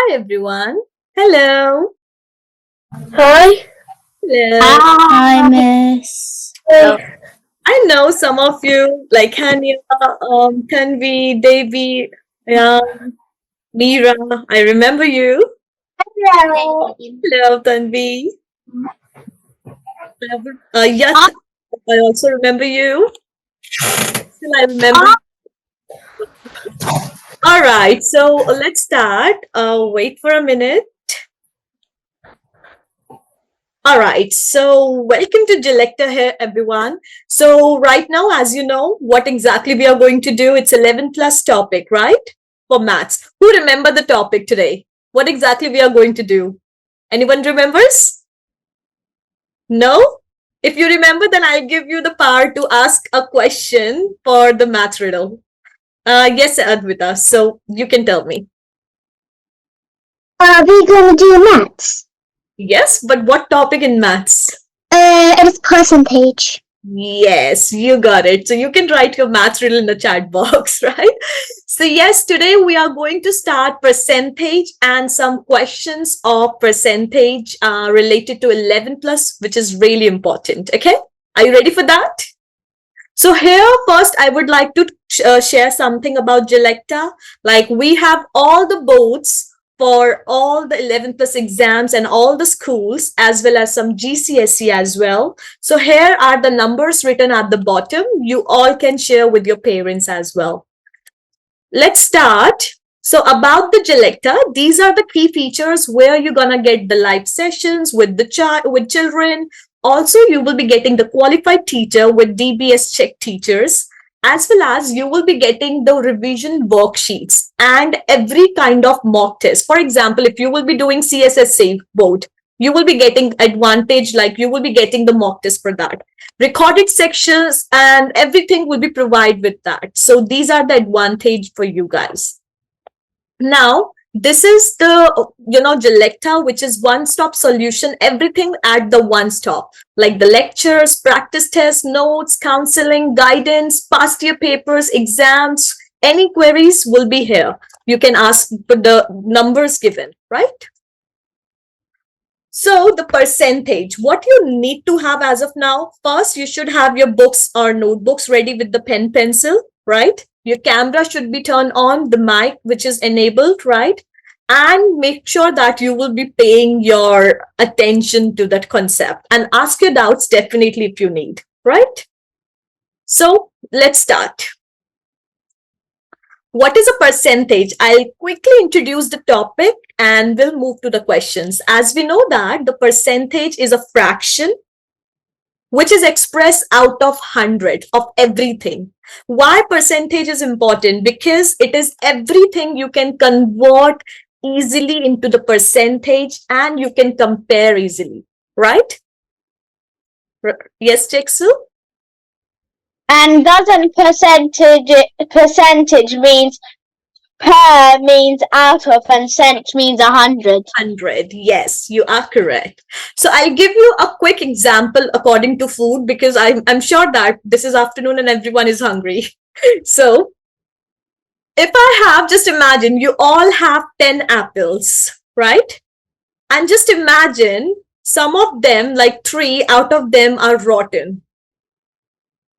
everyone. Hello. Hi. Hello. Hi, Miss. Uh, I know some of you like Hania, Tanvi, Devi, Meera. I remember you. Hello. Hello, Tanvi. Yes, I also remember you. Still, I remember. All right, so let's start. Wait for a minute. All right, so welcome to Glecta here, everyone. So right now, as you know, what exactly we are going to do, it's 11 plus topic, right? For maths. Who remember the topic today? What exactly we are going to do? Anyone remembers? No? If you remember, then I'll give you the power to ask a question for the math riddle. Yes, Advita, so you can tell me. Are we going to do maths? Yes, but what topic in maths? It is percentage. Yes, you got it. So you can write your math riddle in the chat box, right? So yes, today we are going to start percentage and some questions of percentage related to 11 plus, which is really important. Okay, are you ready for that? So here first, I would like to share something about Glecta. Like we have all the boards for all the 11 plus exams and all the schools, as well as some GCSE as well. So here are the numbers written at the bottom. You all can share with your parents as well. Let's start. So about the Glecta, these are the key features where you're gonna get the live sessions with the with children. Also, you will be getting the qualified teacher with DBS check teachers, as well as you will be getting the revision worksheets and every kind of mock test. For example, if you will be doing CSSA board, you will be getting advantage, like you will be getting the mock test for that. Recorded sections and everything will be provided with that. So these are the advantage for you guys. Now, this is the, Glecta, which is one-stop solution, everything at the one stop, like the lectures, practice tests, notes, counseling, guidance, past year papers, exams, any queries will be here. You can ask for the numbers given, right? So the percentage, what you need to have as of now, first you should have your books or notebooks ready with the pen pencil, right? Your camera should be turned on, the mic which is enabled, right? And make sure that you will be paying your attention to that concept and ask your doubts definitely if you need, right? So let's start. What is a percentage? I'll quickly introduce the topic and we'll move to the questions. As we know that the percentage is a fraction which is expressed out of 100 of everything. Why percentage is important? Because it is everything you can convert easily into the percentage and you can compare easily, right? Yes, Cheksu? And doesn't percentage means per means out of and cent means 100. 100. Yes, you are correct. So I'll give you a quick example according to food because I'm sure that this is afternoon and everyone is hungry. So if I have, just imagine you all have 10 apples, right? And just imagine some of them, like 3 out of them are rotten.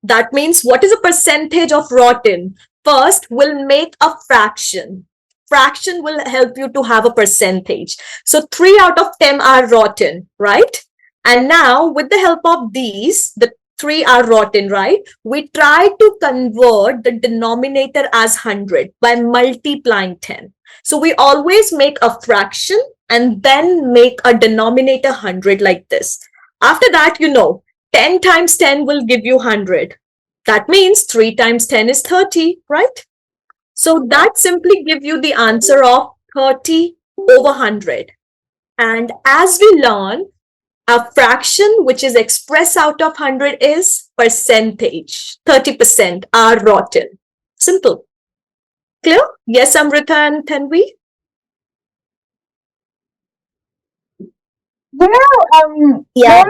That means what is a percentage of rotten? First, we'll make a fraction. Fraction will help you to have a percentage. So 3 out of 10 are rotten, right? And now with the help of these, the 3 are rotten, right? We try to convert the denominator as 100 by multiplying 10. So we always make a fraction and then make a denominator 100 like this. After that, 10 times 10 will give you 100. That means 3 times 10 is 30, right? So that simply gives you the answer of 30 over 100. And as we learn, a fraction which is expressed out of 100 is percentage. 30% are rotten. Simple. Clear? Yes, Amrita and Tanvi? Yeah.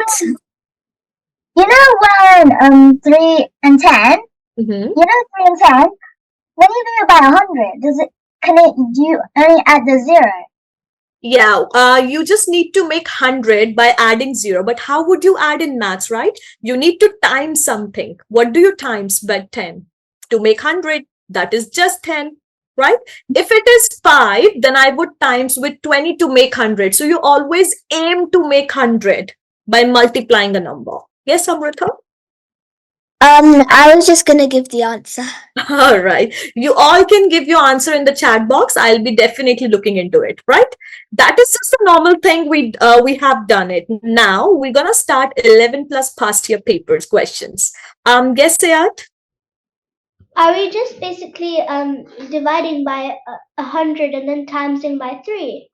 When 3 and 10, Mm-hmm. 3 and 10, when you do it by 100, do you only add the 0? Yeah, you just need to make 100 by adding 0. But how would you add in maths, right? You need to times something. What do you times by 10? To make 100, that is just 10, right? If it is 5, then I would times with 20 to make 100. So you always aim to make 100 by multiplying a number. Yes, Amrita? I was just gonna give the answer. All right. You all can give your answer in the chat box. I'll be definitely looking into it, right? That is just a normal thing. We have done it. Now we're gonna start 11 plus past year papers questions. Guess Sayat? Are we just basically dividing by 100 and then timesing by 3?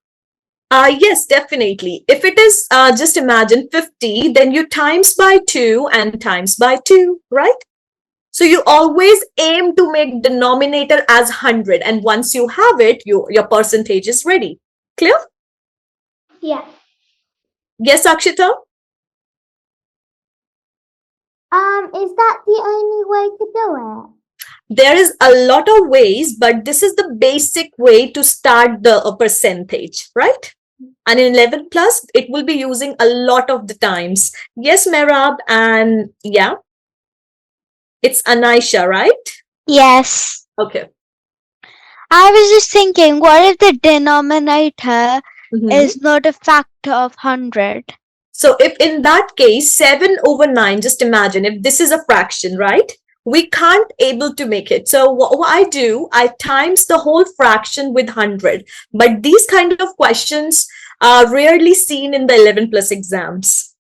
Yes, definitely. If it is just imagine 50, then you times by 2 and times by 2, right? So you always aim to make denominator as 100, and once you have it, your percentage is ready. Clear? Yeah. Yes, Akshita? Is that the only way to do it? There is a lot of ways, but this is the basic way to start the percentage, right? And in 11 plus, it will be using a lot of the times. Yes, Merab, and yeah, it's Anaisha, right? Yes. Okay. I was just thinking, what if the denominator Mhm. is not a factor of 100? So if in that case, 7 over 9, just imagine if this is a fraction, right? We can't able to make it. So what I do, I times the whole fraction with 100. But these kind of questions are rarely seen in the 11 plus exams.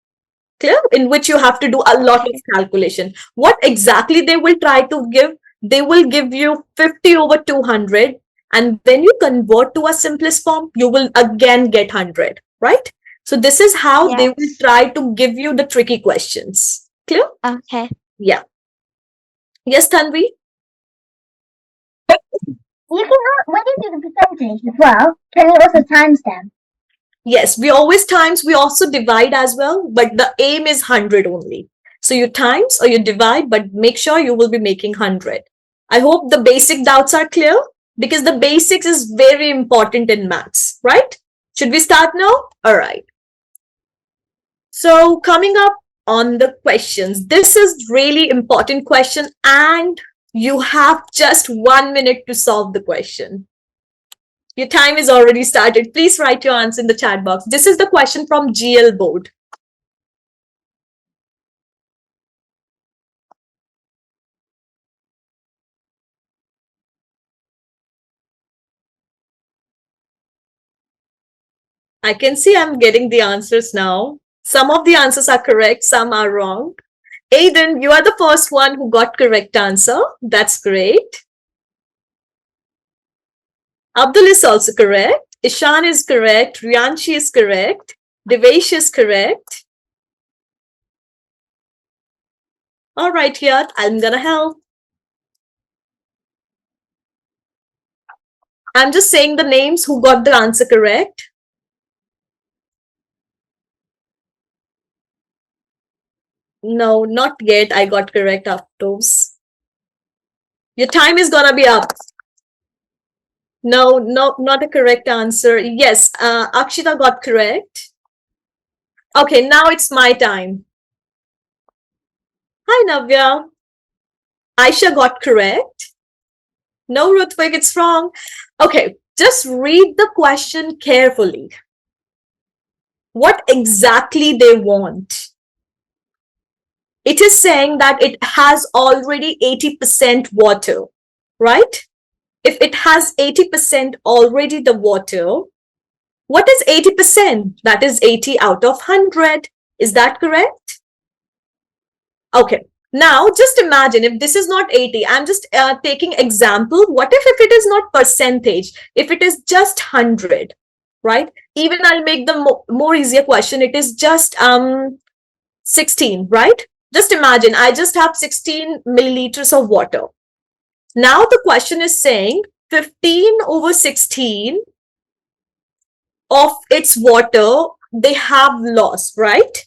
Clear? In which you have to do a lot of calculation. What exactly they will try to give? They will give you 50 over 200. And when you convert to a simplest form, you will again get 100, right? So this is how they will try to give you the tricky questions. Clear? Okay. Yeah. Yes, Tanvi? You can, when you do the percentage as well, can you also times them? Yes, we always times, we also divide as well, but the aim is 100 only. So you times or you divide, but make sure you will be making 100. I hope the basic doubts are clear, because the basics is very important in maths, right? Should we start now? All right. So coming up on the questions, this is really important question, and you have just 1 minute to solve the question. Your time is already started. Please write your answer in the chat box. This is the question from GL board. I can see I'm getting the answers now. Some of the answers are correct, some are wrong. Aiden, you are the first one who got correct answer. That's great. Abdul is also correct. Ishan is correct. Riyanshi is correct. Devesh is correct. All right, here, I'm gonna help. I'm just saying the names who got the answer correct. No, not yet. I got correct afterwards. Your time is gonna be up. No, not a correct answer. Yes, Akshita got correct. Okay, now it's my time. Hi, Navya. Aisha got correct. No, Rutvik, it's wrong. Okay, just read the question carefully. What exactly they want? It is saying that it has already 80% water, right? If it has 80% already the water, what is 80%? That is 80 out of 100. Is that correct? Okay. Now, just imagine if this is not 80, I'm just taking example. What if it is not percentage? If it is just 100, right? Even I'll make the more easier question. It is just 16, right? Just imagine I just have 16 milliliters of water. Now the question is saying 15 over 16 of its water they have lost, right?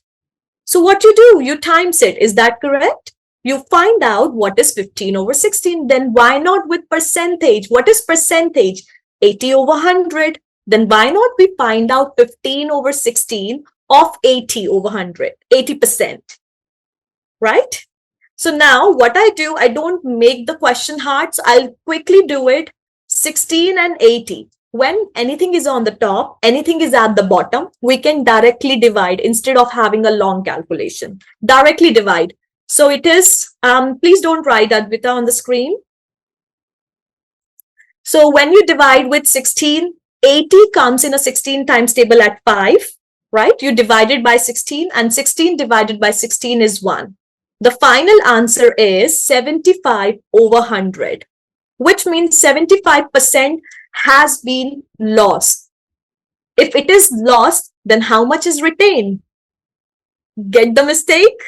So what you do, you times it. Is that correct? You find out what is 15 over 16. Then why not with percentage? What is percentage? 80 over 100. then why not we find out 15 over 16 of 80 over 100, 80%, right? So now what I do, I don't make the question hard, so I'll quickly do it. 16 and 80. When anything is on the top, anything is at the bottom, we can directly divide instead of having a long calculation. Directly divide. So it is, please don't write Advita on the screen. So when you divide with 16, 80 comes in a 16 times table at 5, right? You divide it by 16 and 16 divided by 16 is 1. The final answer is 75 over 100, which means 75% has been lost. If it is lost, then how much is retained? Get the mistake?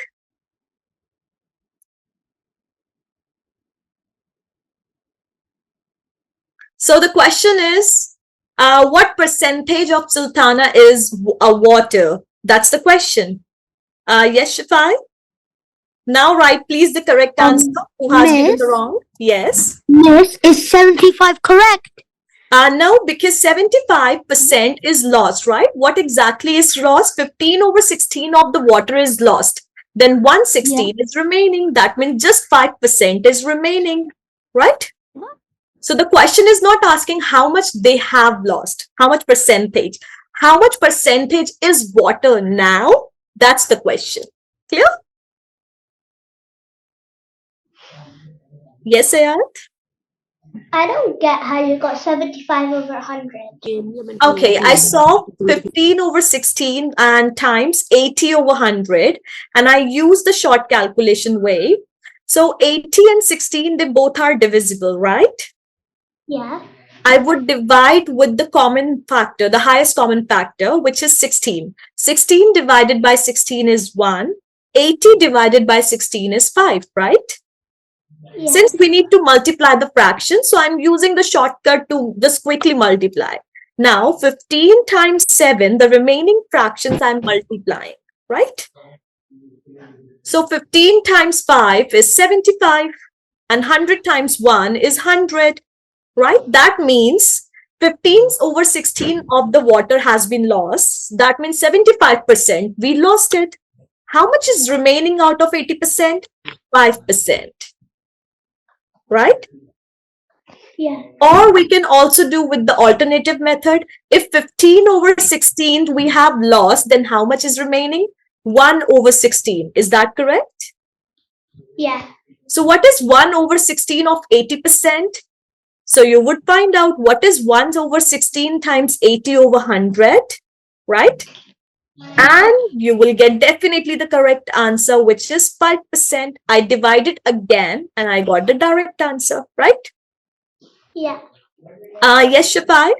So the question is, what percentage of sultana is water? That's the question. Yes, Shafai? Now write please the correct answer. Who has given the wrong? Yes. Miss, is 75 correct? No, because 75% is lost, right? What exactly is lost? 15 over 16 of the water is lost. Then 116 is remaining. That means just 5% is remaining, right? So the question is not asking how much they have lost, how much percentage. How much percentage is water now? That's the question. Clear? Yes, Ayat? I don't get how you got 75 over 100. Okay, I saw 15 over 16 and times 80 over 100, and I used the short calculation way. So 80 and 16, they both are divisible, right? Yeah. I would divide with the common factor, the highest common factor, which is 16. 16 divided by 16 is 1. 80 divided by 16 is 5, right? Yeah. Since we need to multiply the fraction, so I'm using the shortcut to just quickly multiply. Now, 15 times 7, the remaining fractions I'm multiplying, right? So 15 times 5 is 75, and 100 times 1 is 100, right? That means 15 over 16 of the water has been lost. That means 75%, we lost it. How much is remaining out of 80%? 5%. Right? Yeah. Or we can also do with the alternative method. If 15 over 16 we have lost, then how much is remaining? 1 over 16. Is that correct? Yeah. So what is 1 over 16 of 80%? So you would find out what is 1 over 16 times 80 over 100, right? And you will get definitely the correct answer, which is 5%. I divided again and I got the direct answer, right? Yeah. Yes, Shafai?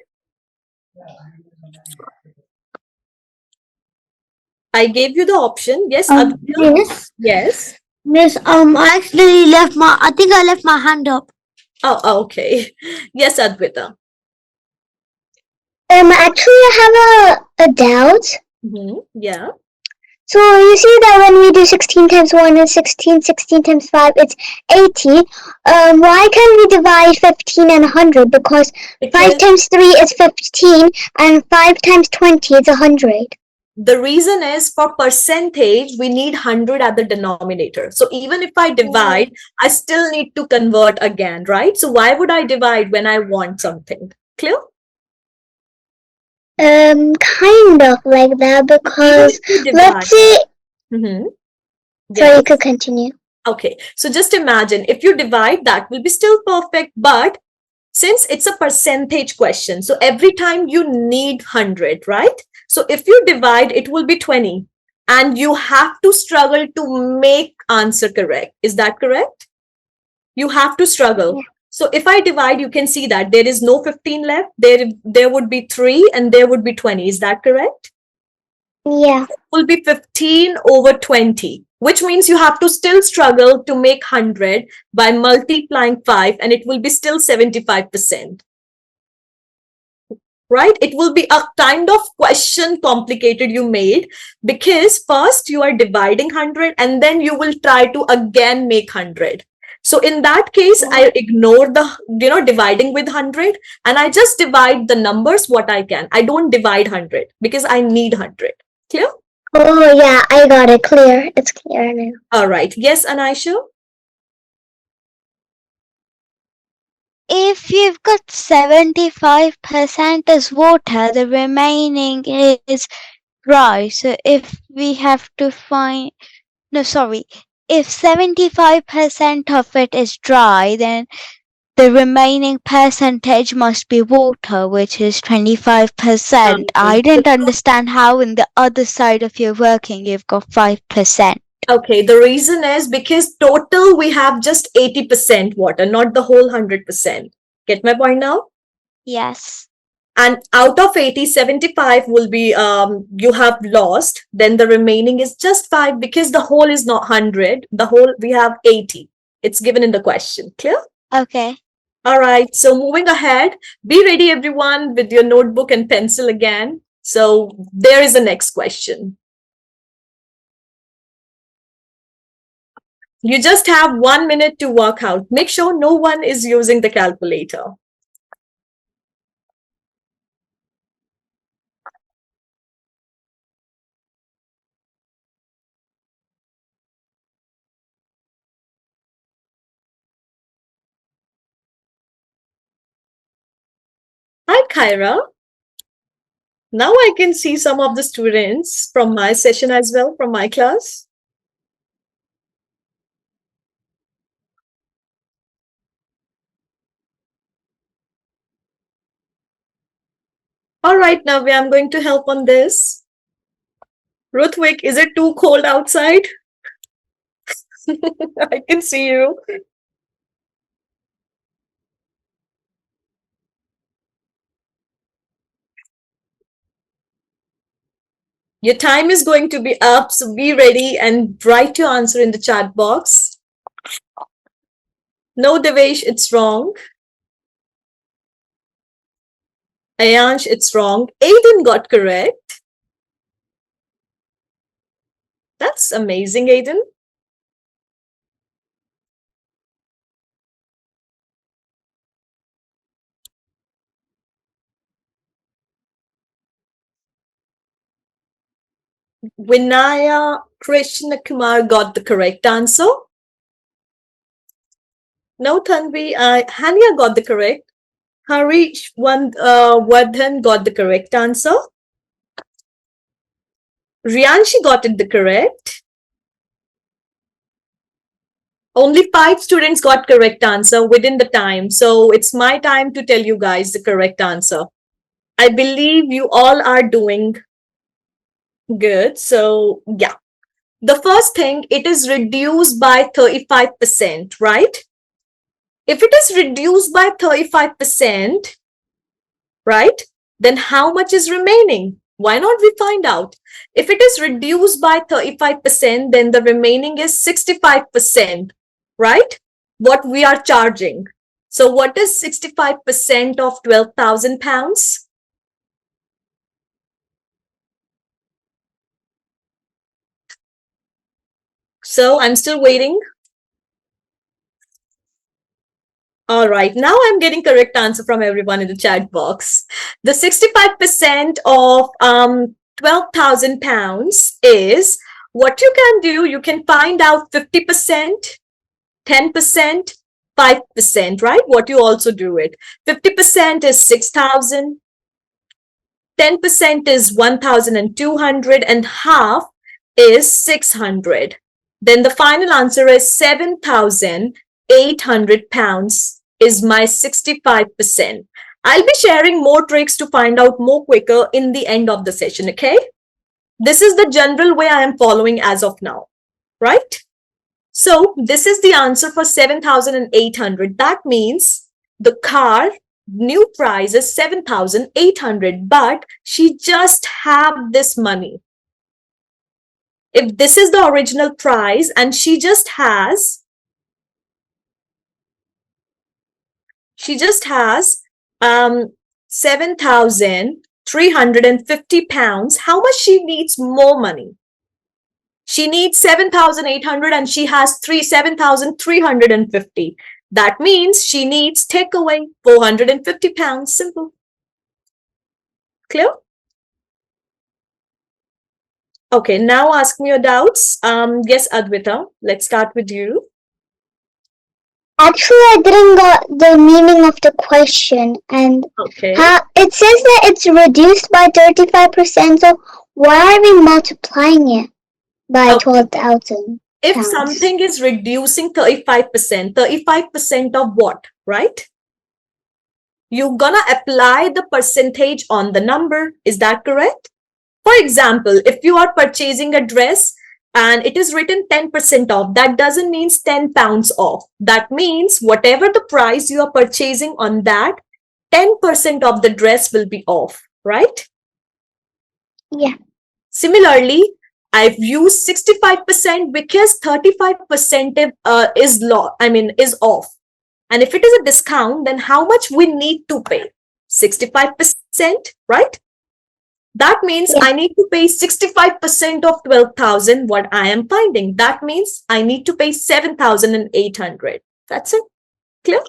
I gave you the option. Yes, Miss? Yes. Miss, I think I left my hand up. Oh, okay. Yes, Advita. Actually, I have a doubt. Yeah. So you see that when we do 16 times 1 is 16, 16 times 5 it's 80. Why can't we divide 15 and 100? Because 5 times 3 is 15 and 5 times 20 is 100. The reason is for percentage, we need 100 at the denominator. So even if I divide, I still need to convert again, right? So why would I divide when I want something? Clear? Kind of like that, because let's say. So you could continue. Okay, so just imagine if you divide, that will be still perfect, but since it's a percentage question, so every time you need 100, right? So if you divide, it will be 20, and you have to struggle to make answer correct. Is that correct? You have to struggle. Yeah. So if I divide, you can see that there is no 15 left. There would be 3 and there would be 20. Is that correct? Yeah. It will be 15 over 20, which means you have to still struggle to make 100 by multiplying 5, and it will be still 75%. Right? It will be a kind of question complicated you made, because first you are dividing 100 and then you will try to again make 100. So in that case, I ignore the, dividing with 100, and I just divide the numbers what I can. I don't divide 100 because I need 100. Clear? Oh, yeah, I got it. Clear. It's clear now. All right. Yes, Anaisha? If you've got 75% as water, the remaining is dry. So if we have to find, no, sorry, if 75% of it is dry, then the remaining percentage must be water, which is 25%. I didn't understand how in the other side of your working you've got 5%. Okay, the reason is because total we have just 80% water, not the whole 100%. Get my point now? Yes. And out of 80, 75 will be you have lost. Then the remaining is just 5 because the whole is not 100. The whole we have 80. It's given in the question. Clear? Okay. All right. So moving ahead, be ready, everyone, with your notebook and pencil again. So there is the next question. You just have 1 minute to work out. Make sure no one is using the calculator. Hi, Kyra. Now I can see some of the students from my session as well, from my class. All right, Navya, I'm going to help on this. Ruthvik, is it too cold outside? I can see you. Your time is going to be up, so be ready and write your answer in the chat box. No, Devesh, it's wrong. Ayansh, it's wrong. Aiden got correct. That's amazing, Aiden. Vinaya Krishna Kumar got the correct answer. No, Tanvi, Hania got the correct. Harish Vardhan got the correct answer. Rianshi got it the correct. Only 5 students got correct answer within the time. So it's my time to tell you guys the correct answer. I believe you all are doing good. So yeah. The first thing, it is reduced by 35%, right? If it is reduced by 35%, right, then how much is remaining? Why not we find out? If it is reduced by 35%, then the remaining is 65%, right? What we are charging. So what is 65% of 12,000 pounds? So I'm still waiting. All right, now I'm getting correct answer from everyone in the chat box. The 65% of 12,000 pounds is what you can do. You can find out 50%, 10%, 5%, right? What you also do it. 50% is 6,000, 10% is 1,200, and half is 600. Then the final answer is 7,800 pounds is my 65%. I'll be sharing more tricks to find out more quicker in the end of the session, okay? This is the general way I am following as of now, right? So this is the answer for 7,800. That means the car new price is 7,800, but she just have this money. If this is the original price and she just has 7,350 pounds, how much she needs more money? She needs 7,800 and she has 7,350. That means she needs take away 450 pounds. Simple. Clear? Okay, now ask me your doubts. Yes, Advita, let's start with you. Actually, I didn't got the meaning of the question, and Okay. how it says that it's reduced by 35%. So why are we multiplying it by 12,000? If something is reducing 35%, 35% of what, right? You're gonna apply the percentage on the number. Is that correct? For example, if you are purchasing a dress and it is written 10% off, that doesn't mean 10 pounds off. That means whatever the price you are purchasing on that, 10% of the dress will be off, right? Yeah. Similarly, I've used 65% because 35% is off. And if it is a discount, then how much we need to pay? 65%, right? That means I need to pay 65% of 12,000, what I am finding. That means I need to pay 7,800. That's it. Clear?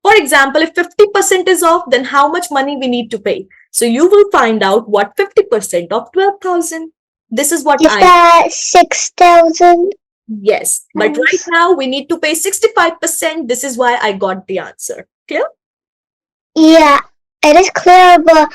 For example, if 50% is off, then how much money we need to pay? So you will find out what 50% of 12,000. This is what Is that 6,000? Yes, but right now we need to pay 65%. This is why I got the answer. Clear? Yeah, it is clear, but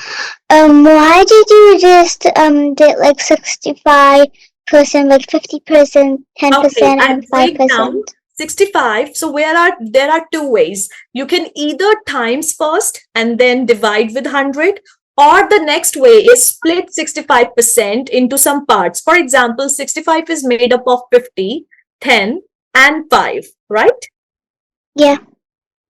why did you just get like 65%, like 50%, 10%, and 5%? 65. So there are two ways. You can either times first and then divide with 100, or the next way is split 65% into some parts. For example, 65 is made up of 50, 10, and 5, right? Yeah.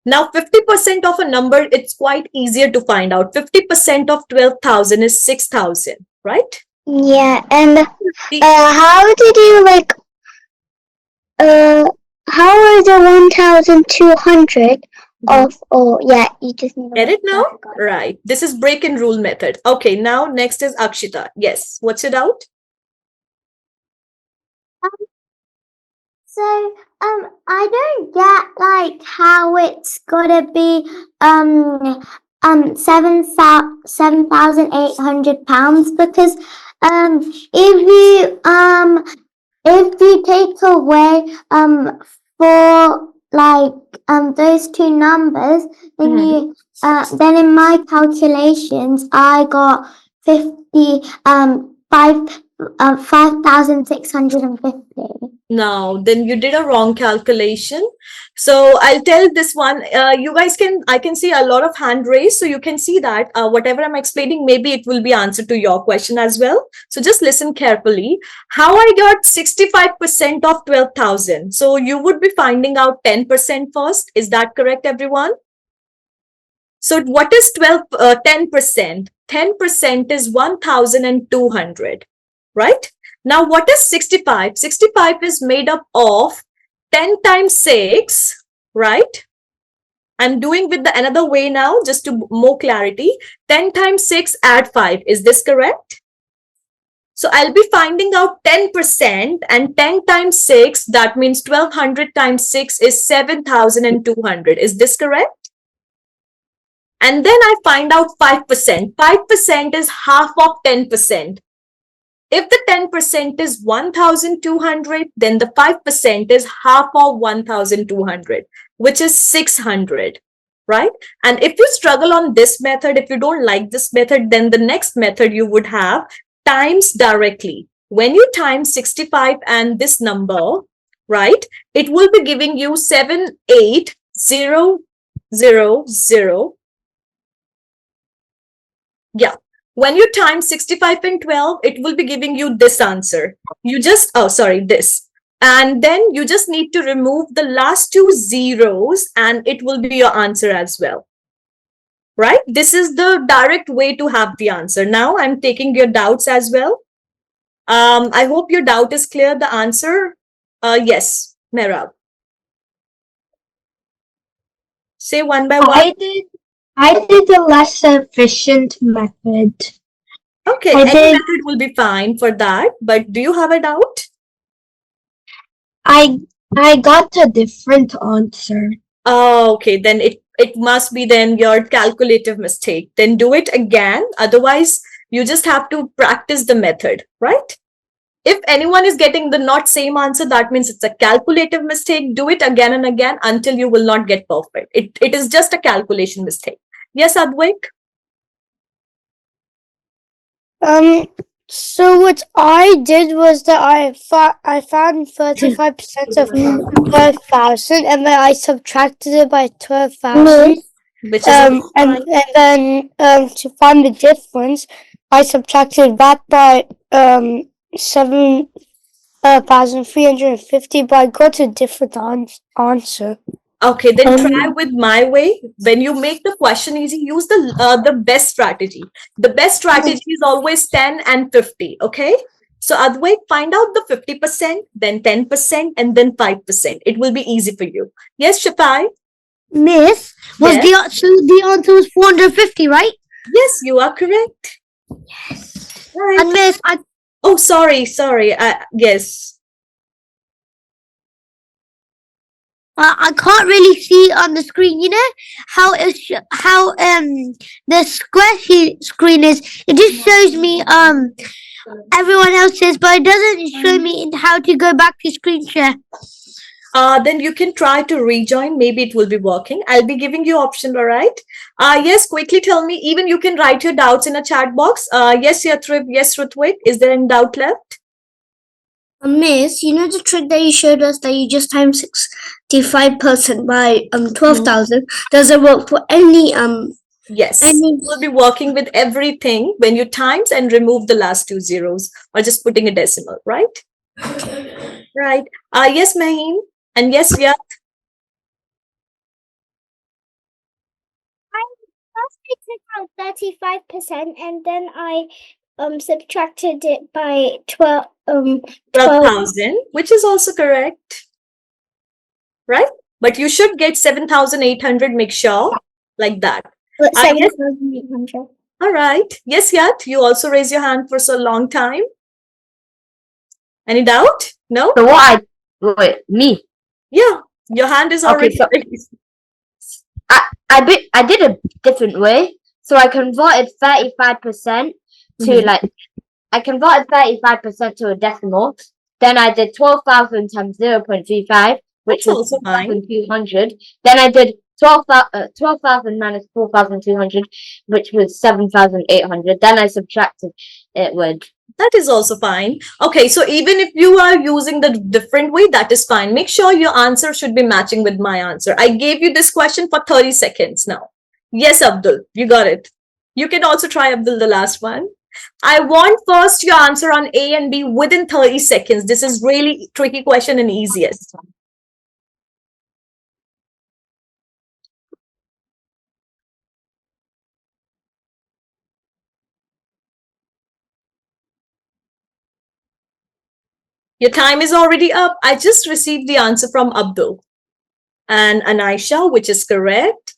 Now, 50% of a number, it's quite easier to find out. 50% of 12,000 is 6,000, right? Yeah, and how did you how are the 1,200 of, oh, yeah, you just need to get it now? Right. This is break and rule method. Okay, now next is Akshita. Yes, what's your doubt? So, I don't get like how it's gotta be 7,800 pounds, because if you take away for like those two numbers, then you then in my calculations I got 5,650. No, then you did a wrong calculation. So I'll tell this one. You guys I can see a lot of hand raised. So you can see that whatever I'm explaining, maybe it will be answer to your question as well. So just listen carefully. How I got 65% of 12,000. So you would be finding out 10% first. Is that correct, everyone? So what is 10%? 10% is 1,200, right? Now, what is 65? 65 is made up of 10 times 6, right? I'm doing with the another way now, just to more clarity. 10 times 6, add 5. Is this correct? So I'll be finding out 10%, and 10 times 6, that means 1,200 times 6 is 7,200. Is this correct? And then I find out 5%. 5% is half of 10%. If the 10% is 1,200, then the 5% is half of 1,200, which is 600, right? And if you struggle on this method, if you don't like this method, then the next method you would have times directly. When you times 65 and this number, right, it will be giving you 7,8,0,0,0. Yeah. When you times 65 and 12, it will be giving you this answer. You just, this. And then you just need to remove the last two zeros and it will be your answer as well. Right? This is the direct way to have the answer. Now I'm taking your doubts as well. I hope your doubt is clear. The answer, yes, Merab. Say one by one. I did the less efficient method. Okay, any method will be fine for that. But do you have a doubt? I got a different answer. Oh, okay. Then it must be then your calculative mistake. Then do it again. Otherwise, you just have to practice the method, right? If anyone is getting the not same answer, that means it's a calculative mistake. Do it again and again until you will not get perfect. It is just a calculation mistake. Yes, Advik? So what I did was that I found 35% of 12,000, and then I subtracted it by 12,000. Which is also fine. And then to find the difference, I subtracted that by 7,350, but I got a different answer. Okay, then try with my way. When you make the question easy, use the best strategy. The best strategy is always 10 and 50. Okay. So Advait, find out the 50%, then 10%, and then 5%. It will be easy for you. Yes, Shapai? Miss, Yes. the answer was 450, right? Yes, you are correct. Yes. Right. And Miss, Oh, sorry. Yes. I can't really see on the screen. You know how the square screen is. It just shows me everyone else's, but it doesn't show me how to go back to screen share. Then you can try to rejoin. Maybe it will be working. I'll be giving you option, all right? Yes, quickly tell me. Even you can write your doubts in a chat box. Yes, Yatrib. Yes, Rutvik. Is there any doubt left? Miss, you know the trick that you showed us that you just times 65% by 12,000. Does it work for any Yes, we'll be working with everything when you times and remove the last two zeros or just putting a decimal, right? Right. Yes, Maheen. And yes, Vyat. First I took out 35% and then I subtracted it by 12,000, which is also correct. Right? But you should get 7,800, make sure, like that. 7,800. All right. Yes, Yat, you also raise your hand for so long time. Any doubt? No? So wait, me? Yeah, your hand is already raised. I did a different way. So I converted 35% to I converted 35% to a decimal. Then I did 12,000 times 0.35, which That's was also fine. 4,200. Then I did 12,000 minus 4,200, which was 7,800. Then I subtracted it with. That is also fine. Okay, so even if you are using the different way, that is fine. Make sure your answer should be matching with my answer. I gave you this question for 30 seconds now. Yes, Abdul, you got it. You can also try, Abdul, the last one. I want first your answer on A and B within 30 seconds. This is really tricky question and easiest. Your time is already up. I just received the answer from Abdul and Anaisha, which is correct.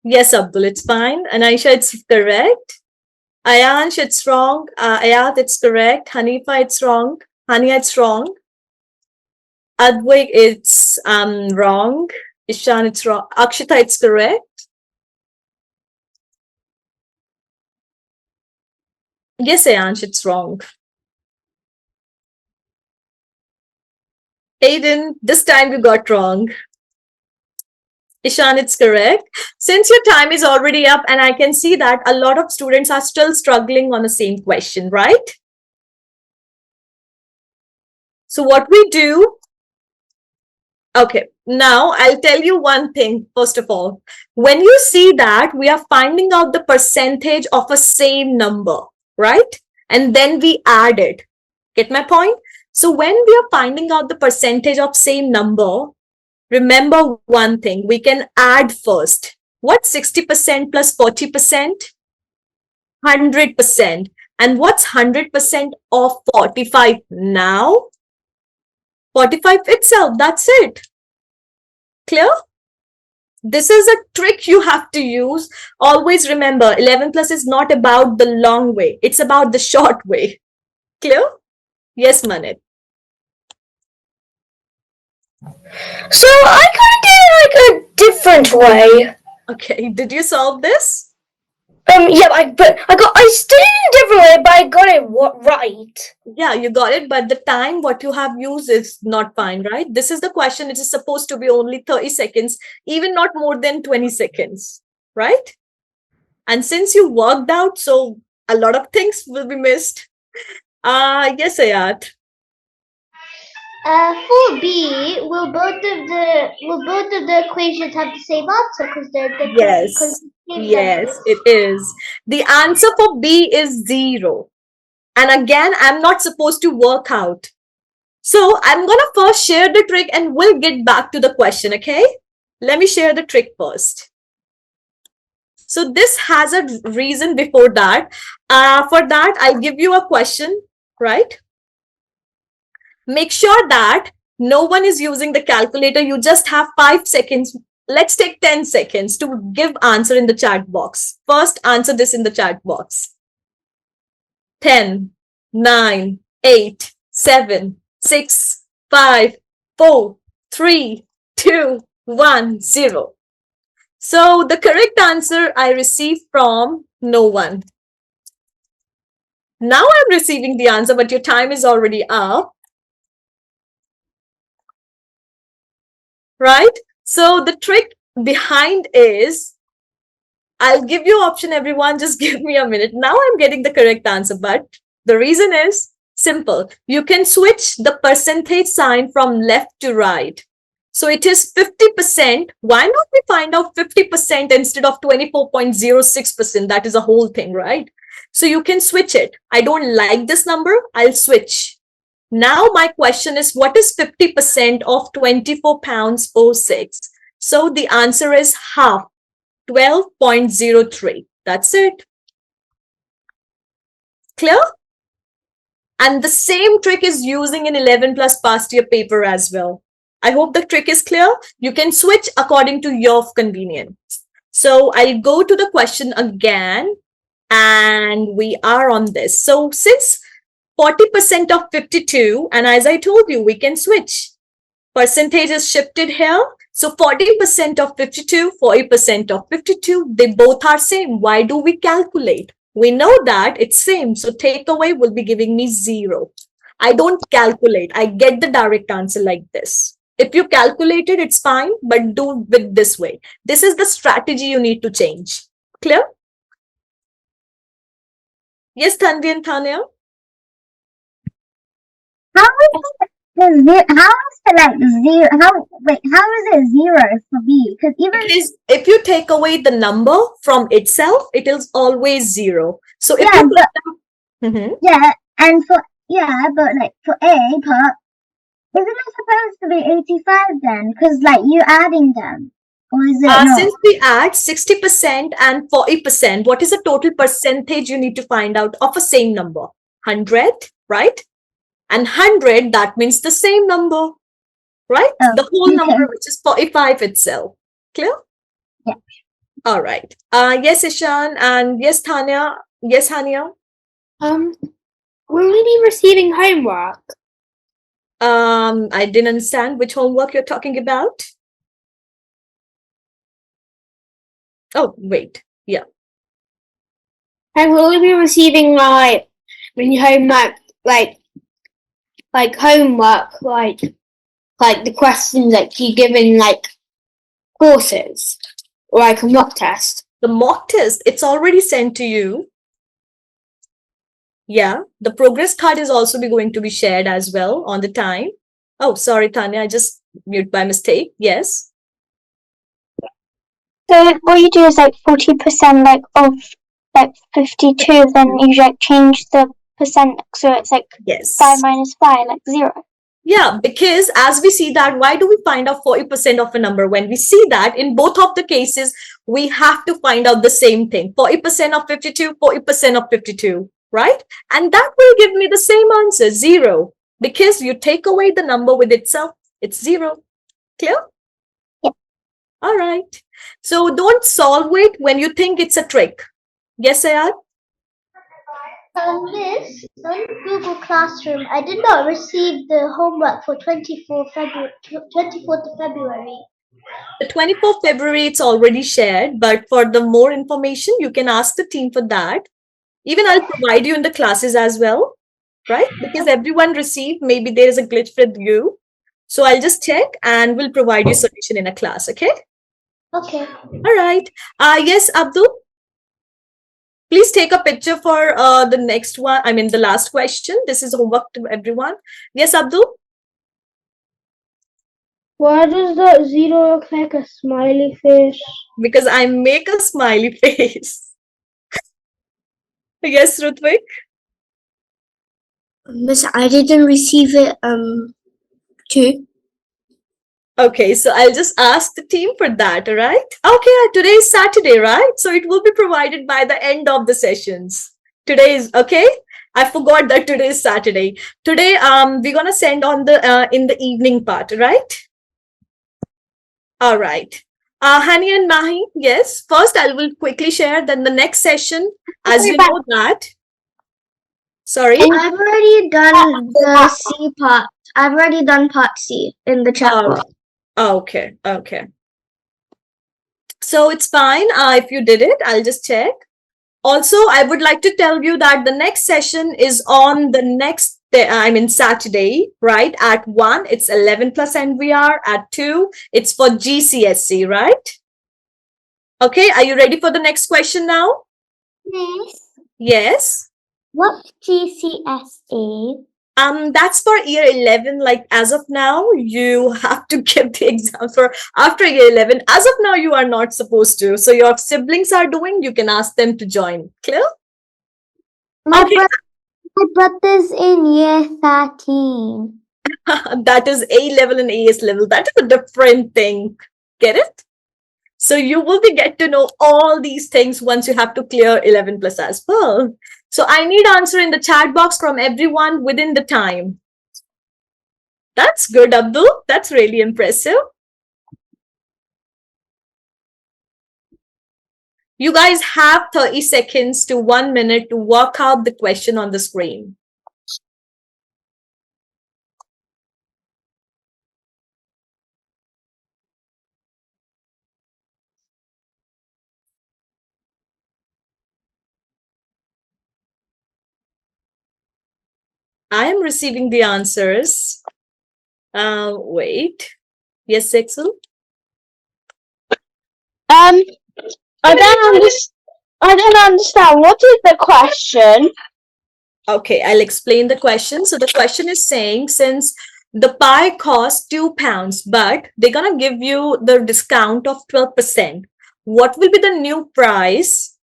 Yes, Abdul, it's fine. Anaisha, it's correct. Ayansh, it's wrong. Ayat, it's correct. Hanifa, it's wrong. Hania, it's wrong. Advik, it's wrong. Ishan, it's wrong. Akshita, it's correct. Yes, Ayansh, it's wrong. Aiden, this time you got wrong. Ishan, it's correct. Since your time is already up, and I can see that a lot of students are still struggling on the same question, right? So what we do, okay, now I'll tell you one thing, first of all. When you see that we are finding out the percentage of a same number, right? And then we add it. Get my point? So when we are finding out the percentage of same number, remember one thing, we can add first. What's 60% plus 40%? 100%. And what's 100% of 45 now? 45 itself, that's it. Clear? This is a trick you have to use. Always remember, 11 plus is not about the long way. It's about the short way. Clear? Yes, Manit. So I kind of did it like a different way. Okay, did you solve this? Yeah, I still did it a different way, but I got it right. Yeah, you got it, but the time what you have used is not fine, right? This is the question. It is supposed to be only 30 seconds, even not more than 20 seconds, right? And since you worked out, so a lot of things will be missed. Yes, Ayat. For B, will both of the equations have the same answer because they're Yes, yes, it is. The answer for B is 0. And again, I'm not supposed to work out. So I'm going to first share the trick and we'll get back to the question, okay? Let me share the trick first. So this has a reason before that. For that, I'll give you a question, right? Make sure that no one is using the calculator. You just have 5 seconds. Let's take 10 seconds to give answer in the chat box. First, answer this in the chat box. 10, 9, 8, 7, 6, 5, 4, 3, 2, 1, 0. So the correct answer I received from no one. Now I'm receiving the answer, but your time is already up. Right? So the trick behind is, I'll give you option, everyone. Just give me a minute. Now I'm getting the correct answer, but the reason is simple. You can switch the percentage sign from left to right. So it is 50%. Why not we find out 50% instead of 24.06%? That is a whole thing, right? So you can switch it. I don't like this number. I'll switch. Now my question is, what is 50% of 24 pounds 06? So the answer is half, 12.03. That's it. Clear? And the same trick is using in 11 plus past year paper as well. I hope the trick is clear. You can switch according to your convenience. So I'll go to the question again, and we are on this. So since 40% of 52, and as I told you, we can switch. Percentage is shifted here. So 40% of 52, 40% of 52, they both are same. Why do we calculate? We know that it's same. So takeaway will be giving me 0. I don't calculate. I get the direct answer like this. If you calculate it, it's fine, but do with this way. This is the strategy you need to change. Clear? Yes, Tanvi and Tanya? How is it like 0? How is it 0 for B? Because even Because if you take away the number from itself, it is always 0. So if yeah, you but, yeah, and for but like for A part, isn't it supposed to be 85 then? Because like you adding them, or is it not? since we add 60% and 40%, what is the total percentage you need to find out of a same number? 100, right? And 100, that means the same number, right? Oh, the whole okay. number, which is 45 itself. Clear? Yeah. All right. Yes, Ishan, and yes, Tanya. Yes, Hania. Will we be receiving homework? I didn't understand which homework you're talking about. Oh, wait. Yeah. And will we be receiving like homework, like homework, like the questions that you give in like courses, or like a mock test? The mock test, it's already sent to you. Yeah, the progress card is also going to be shared as well on the time. Oh, sorry, Tanya, I just muted by mistake. Yes. So what you do is like 40% like of like 52, then you like change the percent so it's like Yes. 5 minus 5, like 0. Yeah, because as we see that, why do we find out 40% of a number? When we see that in both of the cases, we have to find out the same thing. 40% of 52, 40% of 52, right? And that will give me the same answer, 0. Because you take away the number with itself, it's 0. Clear? Yeah. All right. So don't solve it when you think it's a trick. Yes, Ayad? Miss, on Google Classroom, I did not receive the homework for 24th of February. The 24th February, it's already shared, but for the more information, you can ask the team for that. Even I'll provide you in the classes as well, right? Because everyone received, maybe there is a glitch with you. So I'll just check and we'll provide you solution in a class, okay? Okay. All right. Yes, Abdul. Please take a picture for the next one. I mean, the last question. This is homework to everyone. Yes, Abdul. Why does that zero look like a smiley face? Because I make a smiley face. Yes, Rutvik. Miss, I didn't receive it too. Okay, so I'll just ask the team for that, all right? Okay, today is Saturday, right? So it will be provided by the end of the sessions. Today is, okay? I forgot that today is Saturday. Today, we're gonna send on the in the evening part, right? All right. Hani and Mahi, yes. First, I will quickly share. Then the next session, as you know that. Sorry. I've already done the C part. I've already done part C in the chat box. Okay. Okay. So it's fine. If you did it, I'll just check. Also, I would like to tell you that the next session is on the next day, I mean Saturday, right? At 1, it's 11 plus NVR. At 2, it's for GCSE, right? Okay, are you ready for the next question now? Miss, Yes. what's GCSE? That's for year 11. Like as of now, you have to give the exam for after year 11. As of now, you are not supposed to. So your siblings are doing, you can ask them to join. Clear? My Okay. brother's in year 13. That is A level and AS level. That is a different thing. Get it? So you will be get to know all these things once you have to clear 11 plus as well. So I need answer in the chat box from everyone within the time. That's good, Abdul. That's really impressive. You guys have 30 seconds to 1 minute to work out the question on the screen. I am receiving the answers. Wait. Yes, Sexel? I don't understand. What is the question? Okay, I'll explain the question. So the question is saying, since the pie costs £2, but they're gonna give you the discount of 12%, what will be the new price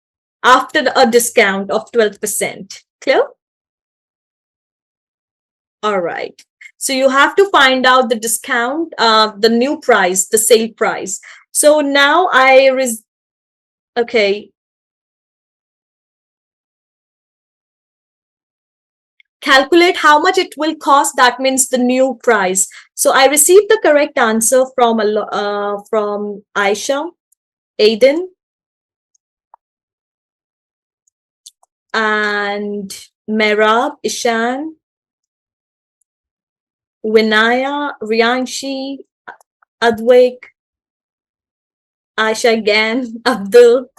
after a discount of 12%? Clear? All right. So you have to find out the discount, the new price, the sale price. So now okay. Calculate how much it will cost. That means the new price. So I received the correct answer from Aisha, Aiden, and Merab, Ishan, Vinaya, Rianshi, Advik, Aisha again, Abdul.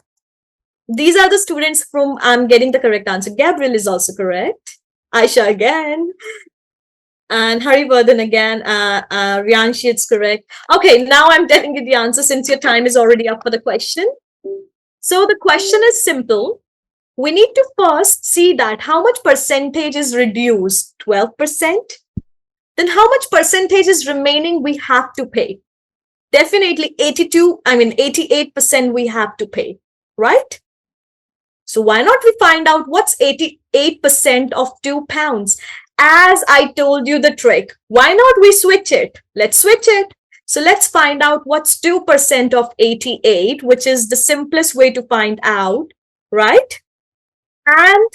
These are the students from I'm getting the correct answer. Gabriel is also correct. Aisha again. And Harivardhan again. Rianshi, it's correct. Okay, now I'm telling you the answer since your time is already up for the question. So the question is simple. We need to first see that how much percentage is reduced, 12%. Then how much percentage is remaining we have to pay? Definitely 88% we have to pay, right? So why not we find out what's 88% of £2? As I told you the trick, why not we switch it? Let's switch it. So let's find out what's 2% of 88, which is the simplest way to find out, right? And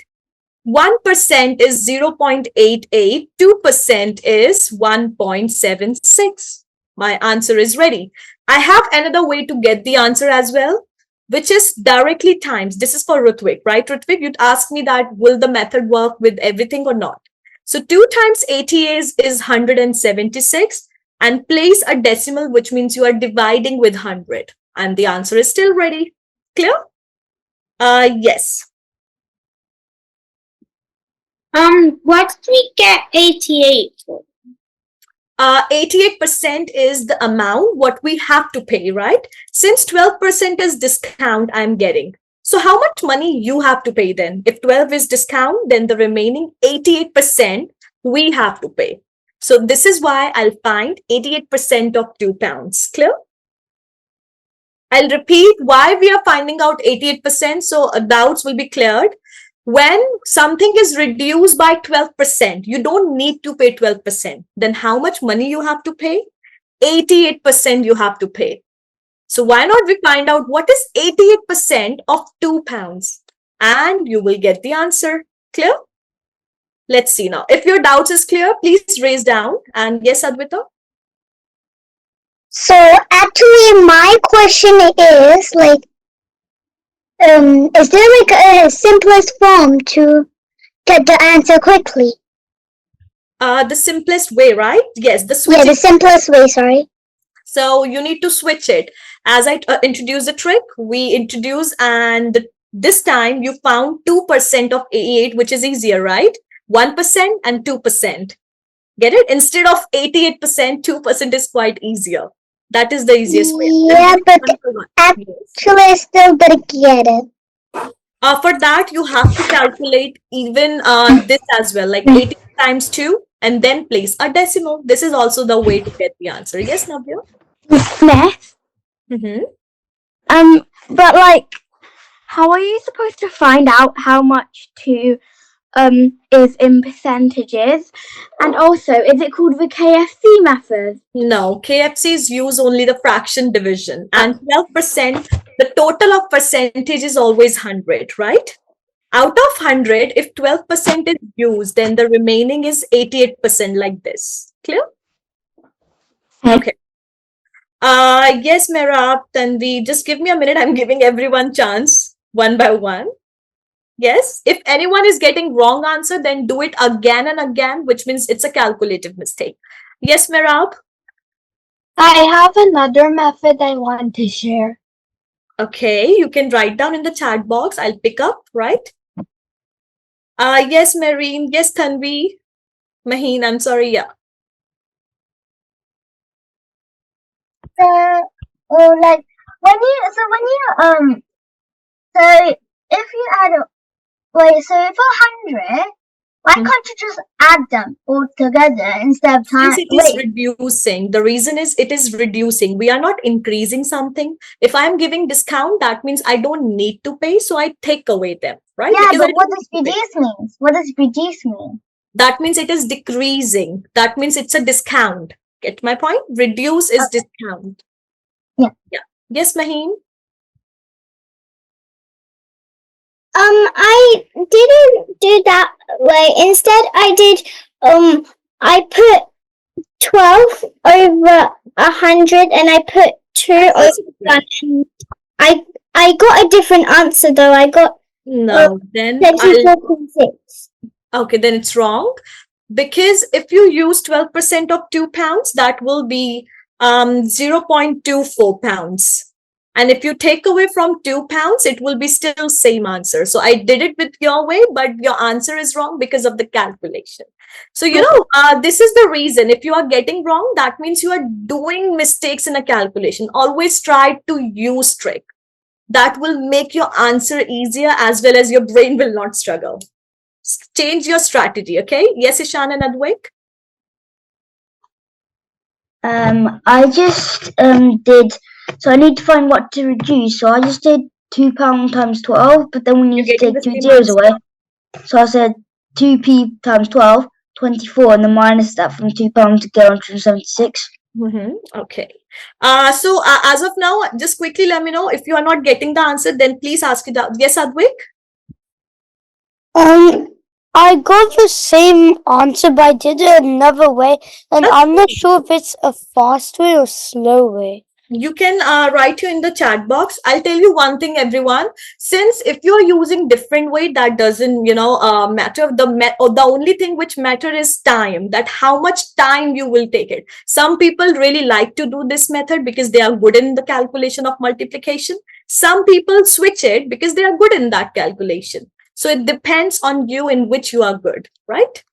1% is 0.88, 2% is 1.76. My answer is ready. I have another way to get the answer as well. which is directly times. This is for Rutvik, right? Rutvik, you'd ask me that will the method work with everything or not? So 2 times 80 is 176, and place a decimal, which means you are dividing with 100. And the answer is still ready. Clear? Yes. Why did we get 88? 88% is the amount what we have to pay, right? Since 12% is discount I'm getting. So how much money you have to pay then? If 12 is discount, then the remaining 88% we have to pay. So this is why I'll find 88% of £2. Clear? I'll repeat why we are finding out 88%, so doubts will be cleared. When something is reduced by 12%, you don't need to pay 12%. Then how much money you have to pay? 88% you have to pay. So why not we find out what is 88% of £2? And you will get the answer. Clear? Let's see now. If your doubts is clear, please raise down. And yes, Advita? So actually, my question is like, is there like a simplest form to get the answer quickly? The simplest way, right? Yes, the switch. Yeah, the simplest way, sorry. So you need to switch it. As I introduce the trick, we introduce, and this time you found 2% of 88, which is easier, right? 1% and 2%. Get it? Instead of 88%, 2% is quite easier. That is the easiest way. Yeah, but actually, I still gotta get it. For that, you have to calculate even this as well, like 80 times 2, and then place a decimal. This is also the way to get the answer. Yes, Navya? Math. Mm-hmm. But like, how are you supposed to find out how much to is in percentages? And also, is it called the KFC method? No, KFCs use only the fraction division, and 12%, the total of percentage is always 100, right? Out of 100, if 12% is used, then the remaining is 88% like this. Clear? Okay. Yes, Merab, Tanvi, just give me a minute. I'm giving everyone chance one by one. Yes, if anyone is getting wrong answer, then do it again and again, which means it's a calculative mistake. Yes, Merab? I have another method I want to share. Okay, you can write down in the chat box. I'll pick up, right? Yes, Marine. Yes, Tanvi. Maheen, I'm sorry. Yeah. Like so if you add so for 100, why can't you just add them all together instead of Since it is reducing, the reason is it is reducing. We are not increasing something. If I'm giving discount, that means I don't need to pay, so I take away them, right? Yeah, Because but what does reduce mean? What does reduce mean? That means it is decreasing. That means it's a discount. Get my point? Reduce is discount. Yeah. Yeah. Yes, Maheen? I didn't do that way. Instead, I did, I put 12 over 100 and I put 2 over 100. I got a different answer though. I got then 24.6. Okay, then it's wrong. Because if you use 12% of £2, that will be 0.24 pounds. And if you take away from £2, it will be still same answer. So I did it with your way, but your answer is wrong because of the calculation. So, this is the reason. If you are getting wrong, that means you are doing mistakes in a calculation. Always try to use trick. That will make your answer easier, as well as your brain will not struggle. Change your strategy, okay? Yes, Ishan and Advik? I just did. So I need to find what to reduce. So I just did £2 times 12, but then we need to take 2 zeros away. So I said 2p times 12, 24, and then minus that from £2 to get 176. Okay. So as of now, just quickly let me know if you are not getting the answer. Then please ask it out. Yes, Advik? I got the same answer, but I did it another way, and I'm not sure if it's a fast way or slow way. you can write you in the chat box. I'll tell you one thing, everyone. Since if you're using different way, that doesn't, matter. The only thing which matter is time, that how much time you will take it. Some people really like to do this method because they are good in the calculation of multiplication. Some people switch it because they are good in that calculation. So it depends on you in which you are good, right?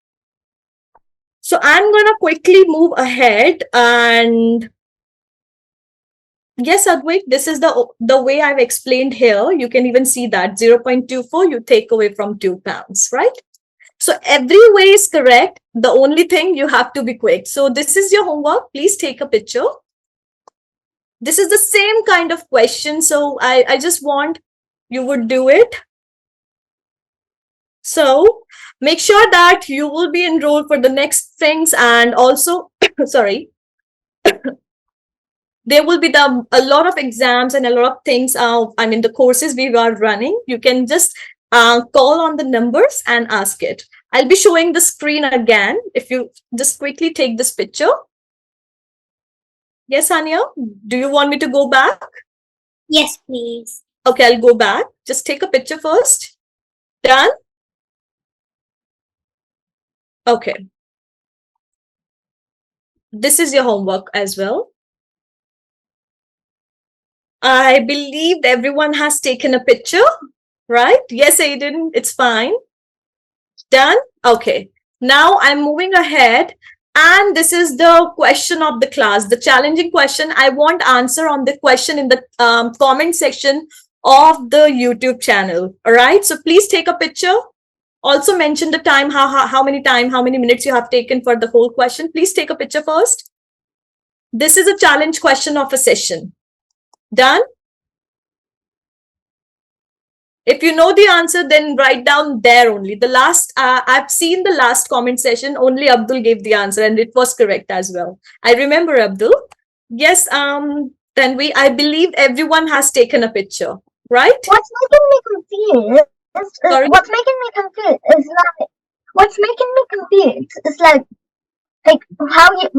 So I'm going to quickly move ahead and yes, Advait, this is the way I've explained here. You can even see that 0.24 you take away from 2 pounds, right? So every way is correct. The only thing you have to be quick. So this is your homework. Please take a picture. This is the same kind of question. So I just want you would do it. So make sure that you will be enrolled for the next things, and also, sorry, there will be a lot of exams and a lot of things. The courses we are running, you can just call on the numbers and ask it. I'll be showing the screen again. If you just quickly take this picture. Yes, Anya, do you want me to go back? Yes, please. Okay, I'll go back. Just take a picture first. Done? Okay. This is your homework as well. I believe everyone has taken a picture, right? Yes, Aiden, it's fine. Done? Okay. Now I'm moving ahead. And this is the question of the class, the challenging question. I want answer on the question in the comment section of the YouTube channel. All right. So please take a picture. Also mention the time, how many minutes you have taken for the whole question. Please take a picture first. This is a challenge question of a session. Done? If you know the answer, then write down there only. The last, I've seen the last comment session, only Abdul gave the answer and it was correct as well. I remember Abdul. Yes, then I believe everyone has taken a picture, right? What's making me confused? Sorry? What's making me confused is like how is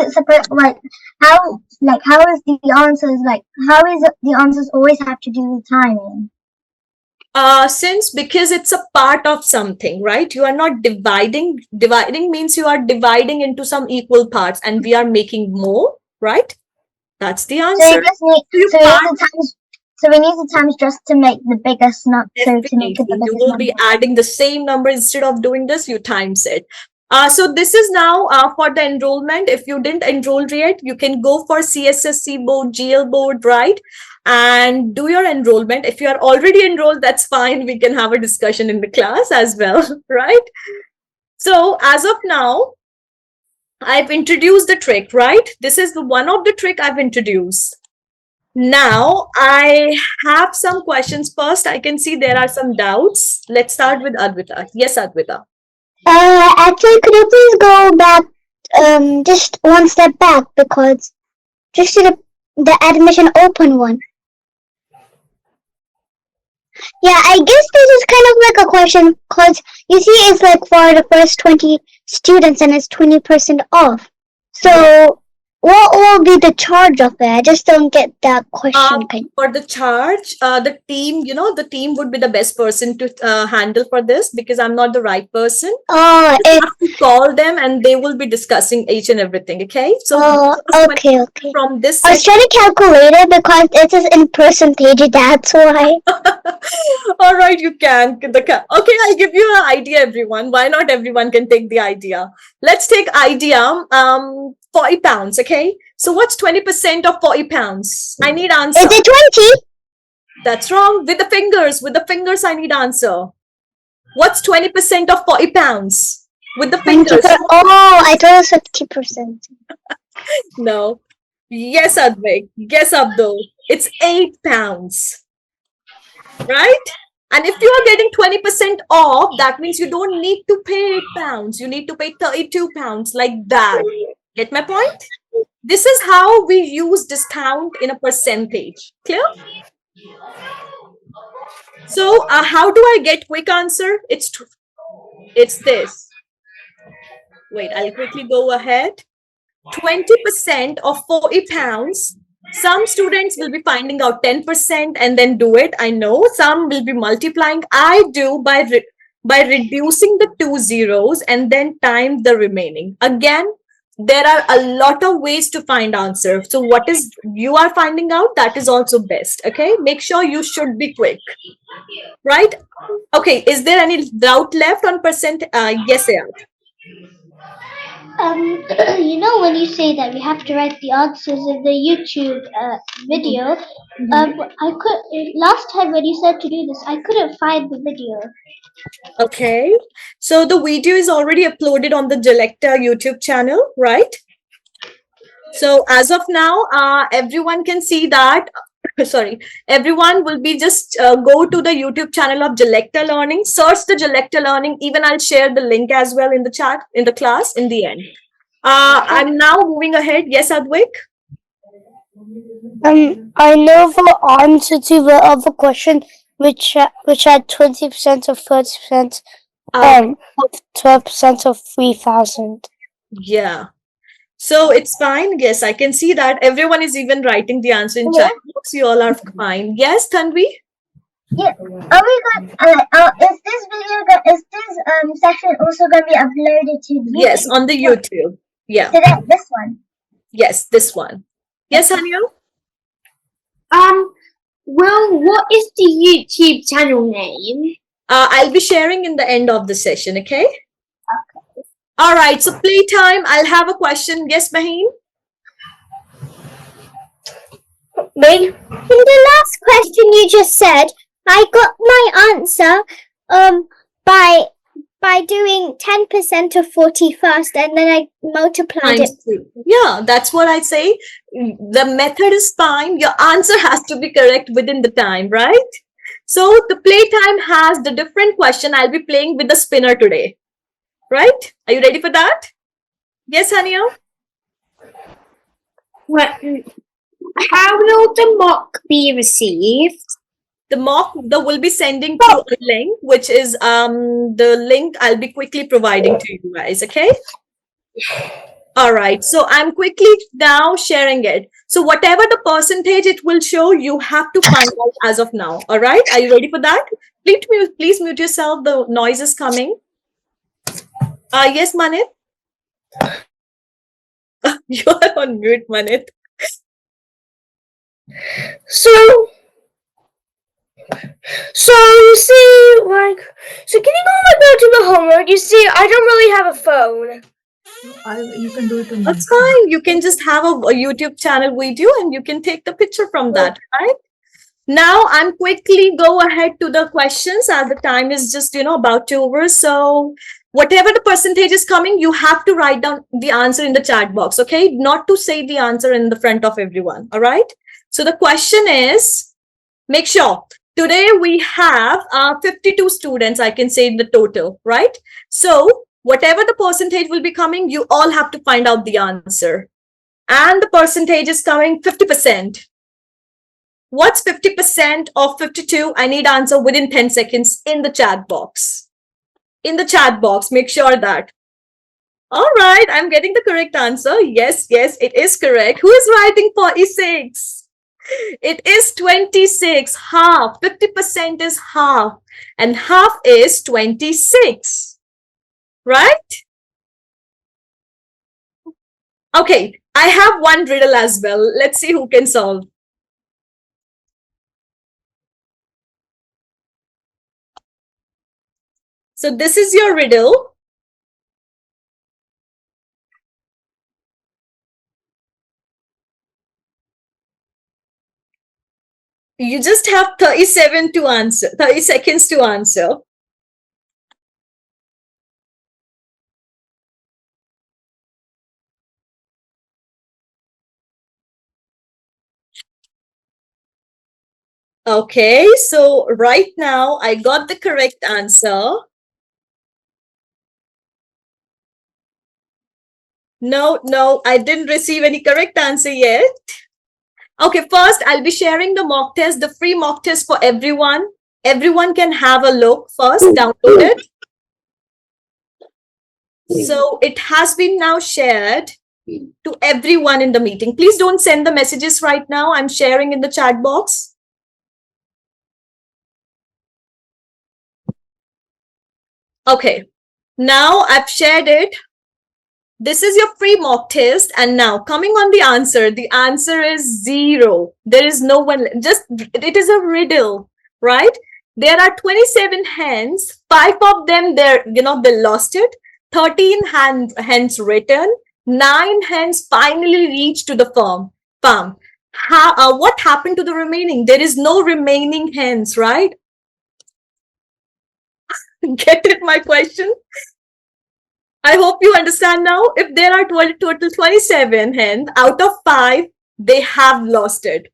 it separate? How is the answers how is it the answers always have to do with timing? Because it's a part of something, right? You are not dividing. Dividing means you are dividing into some equal parts and we are making more, right? That's the answer. So we need the times just to make the biggest number. So to make it the biggest you will be adding the same number. Instead of doing this, you times it. So this is now for the enrollment. If you didn't enroll yet, you can go for CSSC board, GL board, right? And do your enrollment. If you are already enrolled, that's fine. We can have a discussion in the class as well, right? So as of now, I've introduced the trick, right? This is one of the trick I've introduced. Now I have some questions. First, I can see there are some doubts. Let's start with Advita. Yes, Advita. Actually, could you please go back, just one step back, because just to the admission open one. Yeah, I guess this is kind of like a question, because you see it's like for the first 20 students and it's 20% off. So what will be the charge of it? I just don't get that question. For the charge, the team, the team would be the best person to handle for this, because I'm not the right person. Oh, you have to call them and they will be discussing each and everything. Okay. So okay. From this, I was trying to calculate it because it is in percentage. That's why. All right, you can. Okay, I'll give you an idea, everyone. Why not everyone can take the idea? Let's take idea. 40 pounds. Okay. So what's 20% of 40 pounds? I need answer. Is it 20? That's wrong. With the fingers, I need answer. What's 20% of 40 pounds? With the fingers. Oh, I thought it was 50%. No. Yes, Advik. Yes, Abdul. It's 8 pounds. Right? And if you are getting 20% off, that means you don't need to pay 8 pounds. You need to pay 32 pounds, like that. Get my point? This is how we use discount in a percentage. Clear? So how do I get quick answer? It's this. Wait, I'll quickly go ahead. 20% of 40 pounds Some students will be finding out 10% and then do it. I know some will be multiplying. I do by reducing the 2 zeros and then time the remaining. Again, there are a lot of ways to find answer. So what is you are finding out, that is also best. Okay, make sure you should be quick, right? Okay, is there any doubt left on percent? Yes, Ayat. You know, when you say that we have to write the answers in the YouTube video, I could last time when you said to do this, I couldn't find the video. Okay, so the video is already uploaded on the Glecta YouTube channel, right? So as of now, everyone can see that. Sorry, everyone will be just go to the YouTube channel of Glecta Learning, search the Glecta Learning. Even I'll share the link as well in the chat, in the class, in the end. I'm now moving ahead. Yes, Advik? I know the answer to the other question, which had 20% of 30%, 12% of 3,000. Yeah. So it's fine. Yes, I can see that everyone is even writing the answer in chat box. You all are fine. Yes, Tanvi? Yeah. Are we going? Is this video? Is this session also going to be uploaded to YouTube? Yes, on the YouTube. Yeah. To this one. Yes, this one. Yes, Hania? Well, what is the YouTube channel name? I'll be sharing in the end of the session, okay? Okay. All right, so playtime. I'll have a question. Yes, Maheen? Me? In the last question you just said, I got my answer by doing 10% of 40 first, and then I multiplied it. Yeah, that's what I say. The method is fine. Your answer has to be correct within the time, right? So the playtime has the different question. I'll be playing with the spinner today, right? Are you ready for that? Yes, Hania? Well, how will the mock be received? The mock will be sending through a link, which is the link I'll be quickly providing to you guys, okay? All right, so I'm quickly now sharing it. So whatever the percentage it will show, you have to find out as of now. All right, are you ready for that? Please mute yourself. The noise is coming. Yes, Manit? You are on mute, Manit. So you see, like, so can you go to the homework? You see, I don't really have a phone. You can do it on That's fine. You can just have a YouTube channel video and you can take the picture from that, right? Now I'm quickly go ahead to the questions as the time is just, about to over. So whatever the percentage is coming, you have to write down the answer in the chat box, okay? Not to say the answer in the front of everyone, all right? So the question is, make sure, today we have 52 students, I can say in the total, right? So whatever the percentage will be coming, you all have to find out the answer. And the percentage is coming 50%. What's 50% of 52? I need answer within 10 seconds in the chat box. In the chat box, make sure that. All right, I'm getting the correct answer. Yes, it is correct. Who is writing 46? It is 26, half. 50% is half. And half is 26. Right? Okay, I have one riddle as well. Let's see who can solve. So this is your riddle. You just have 30 seconds to answer. Okay, so right now I got the correct answer. No, I didn't receive any correct answer yet. Okay, first I'll be sharing the mock test, the free mock test for everyone. Everyone can have a look first, download it. So it has been now shared. to everyone in the meeting. Please don't send the messages right now. I'm sharing in the chat box. Okay, now I've shared it. This is your free mock test. And now coming on the answer is 0. There is no one, just, it is a riddle, right? There are 27 hens, 5 of them, they lost it. 13 hens returned, 9 hens finally reached to the farm. What happened to the remaining? There is no remaining hens, right? Get it, my question? I hope you understand now. If there are total 27 hens, out of 5, they have lost it.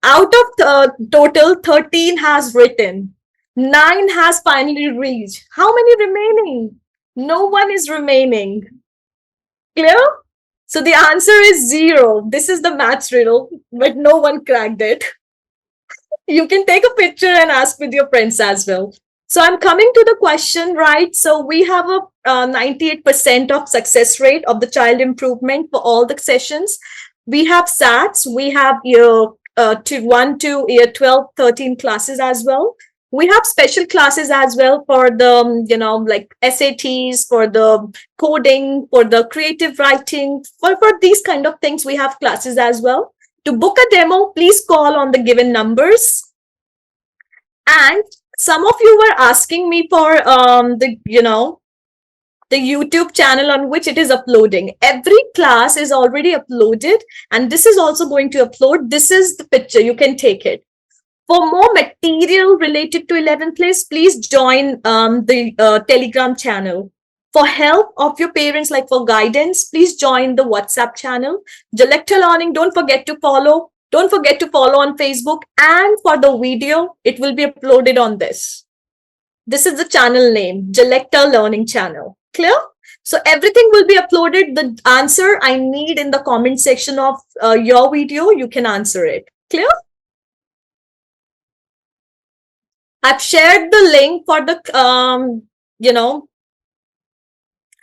Out of total, 13 has written. 9 has finally reached. How many remaining? No one is remaining. Clear? So the answer is 0. This is the maths riddle, but no one cracked it. You can take a picture and ask with your friends as well. So I'm coming to the question, right? So we have a 98% of success rate of the child improvement for all the sessions. We have SATs, we have year 1 to year 12, 13 classes as well. We have special classes as well for the, like SATs, for the coding, for the creative writing, for these kind of things, we have classes as well. To book a demo, please call on the given numbers. And some of you were asking me for the YouTube channel on which it is uploading. Every class is already uploaded, and this is also going to upload. This is the picture. You can take it. For more material related to 11th class, please join the Telegram channel. For help of your parents, like for guidance, please join the WhatsApp channel. Glecta Learning, don't forget to follow. Don't forget to follow on Facebook. And for the video, it will be uploaded on this. This is the channel name, Glecta Learning Channel. Clear? So everything will be uploaded. The answer I need in the comment section of your video, you can answer it. Clear? I've shared the link for the,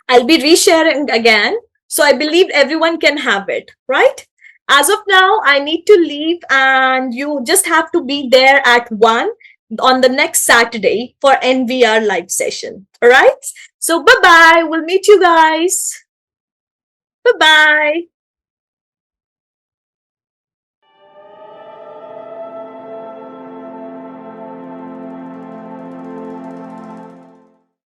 I'll be resharing again. So I believe everyone can have it, right? As of now, I need to leave, and you just have to be there at 1 on the next Saturday for NVR live session. All right. So bye-bye. We'll meet you guys. Bye-bye.